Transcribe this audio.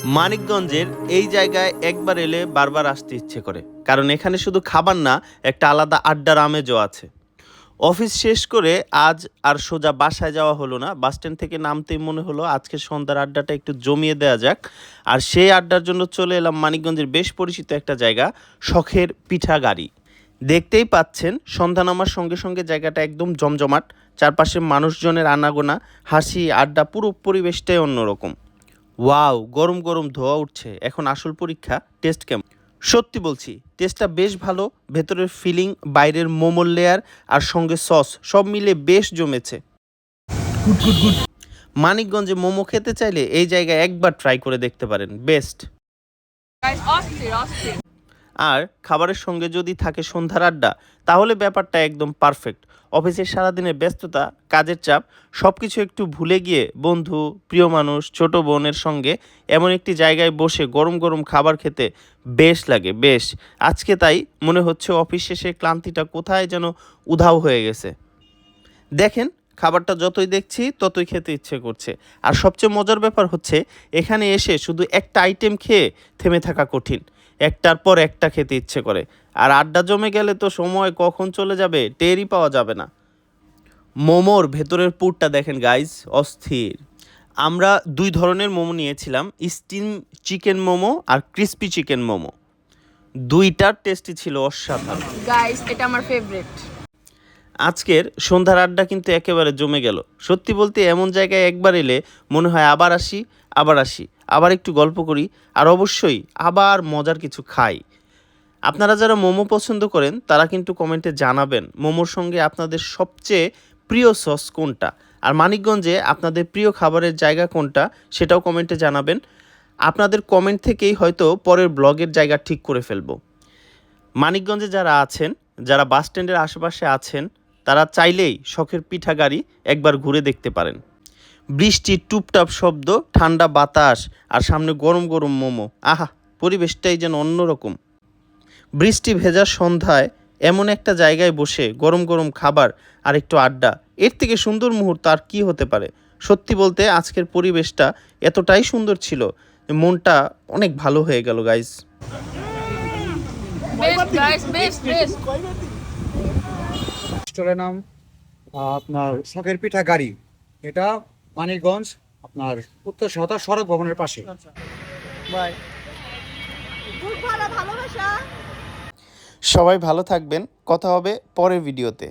মানিকগঞ্জের এই জায়গায় একবার এলে বারবার আসতে ইচ্ছে করে, কারণ এখানে শুধু খাবার না, একটা আলাদা আড্ডার আমেজও আছে। অফিস শেষ করে আজ আর সোজা বাসায় যাওয়া হলো না, বাস স্ট্যান্ড থেকে নামতেই মনে হলো আজকে সন্ধ্যার আড্ডাটা একটু জমিয়ে দেওয়া যাক। আর সেই আড্ডার জন্য চলে এলাম মানিকগঞ্জের বেশ পরিচিত একটা জায়গা, শখের পিঠা গাড়ি। দেখতেই পাচ্ছেন সন্ধ্যা নামার সঙ্গে সঙ্গে জায়গাটা একদম জমজমাট, চারপাশে মানুষজনের আনাগোনা, হাসি আড্ডা, পুরো পরিবেশটাই অন্যরকম। ওয়াও, গরম গরম ধোয়া উঠছে। এখন আসল পরীক্ষা, টেস্ট কেমন। সত্যি বলছি, টেস্টটা বেশ ভালো। ভেতরের ফিলিং, বাইরের মোমোর লেয়ার আর সঙ্গে সস সব মিলে বেশ জমেছে। মানিকগঞ্জে মোমো খেতে চাইলে এই জায়গায় একবার ট্রাই করে দেখতে পারেন, বেস্ট। আর খাবারের সঙ্গে যদি থাকে সন্ধ্যার আড্ডা, তাহলে ব্যাপারটা একদম পারফেক্ট। অফিসের সারাদিনের ব্যস্ততা, কাজের চাপ সব কিছু একটু ভুলে গিয়ে বন্ধু, প্রিয় মানুষ, ছোট বোনের সঙ্গে এমন একটি জায়গায় বসে গরম গরম খাবার খেতে বেশ লাগে, বেশ। আজকে তাই মনে হচ্ছে অফিস শেষে ক্লান্তিটা কোথায় যেন উধাও হয়ে গেছে। দেখেন, খাবারটা যতই দেখছি ততই খেতে ইচ্ছে করছে। আর সবচেয়ে মজার ব্যাপার হচ্ছে, এখানে এসে শুধু একটা আইটেম খেয়ে থেমে থাকা কঠিন, একটার পর একটা খেতে ইচ্ছে করে। আর আড্ডা জমে গেলে তো সময় কখন চলে যাবে টেরই পাওয়া যাবে না। মোমোর ভেতরের পুরটা দেখেন গাইজ, অস্থির। আমরা দুই ধরনের মোমো নিয়েছিলাম, স্টিম চিকেন মোমো আর ক্রিস্পি চিকেন মোমো। দুইটার টেস্টই ছিল অসাধারণ। গাইস, এটা আমার ফেভারিট। আজকের সন্ধ্যার আড্ডা কিন্তু একেবারে জমে গেল। সত্যি বলতে এমন জায়গায় একবার এলে মনে হয় আবার আসি, আবার আসি, আবার একটু গল্প করি, আর অবশ্যই আবার মজার কিছু খাই। আপনারা যারা মোমো পছন্দ করেন তারা কিন্তু কমেন্টে জানাবেন মোমোর সঙ্গে আপনাদের সবচেয়ে প্রিয় সস কোনটা, আর মানিকগঞ্জে আপনাদের প্রিয় খাবারের জায়গা কোনটা সেটাও কমেন্টে জানাবেন। আপনাদের কমেন্ট থেকেই হয়তো পরের ব্লগের জায়গা ঠিক করে ফেলবো। মানিকগঞ্জে যারা আছেন, যারা বাস স্ট্যান্ডের আশেপাশে আছেন, তারা চাইলেই শখের পিঠা গাড়ি একবার ঘুরে দেখতে পারেন। বৃষ্টির টুপটাপ শব্দ, ঠান্ডা বাতাস আর সামনে গরম গরম মোমো, আহা, পরিবেশটাই যেন অন্যরকম। বৃষ্টি ভেজা সন্ধ্যায় এমন একটা জায়গায় বসে গরম গরম খাবার আর একটু আড্ডা, এর থেকে সুন্দর মুহূর্ত আর কি হতে পারে। সত্যি বলতে আজকের পরিবেশটা এতটাই সুন্দর ছিল, মনটা অনেক ভালো হয়ে গেল গাইজ। স্টলের নাম আপনার শখের পিঠা গাড়ি। এটা মানিকগঞ্জ আপনার উত্তর সহতা সড়ক ভবনের পাশে। সবাই ভালো থাকবেন, কথা হবে পরের ভিডিওতে।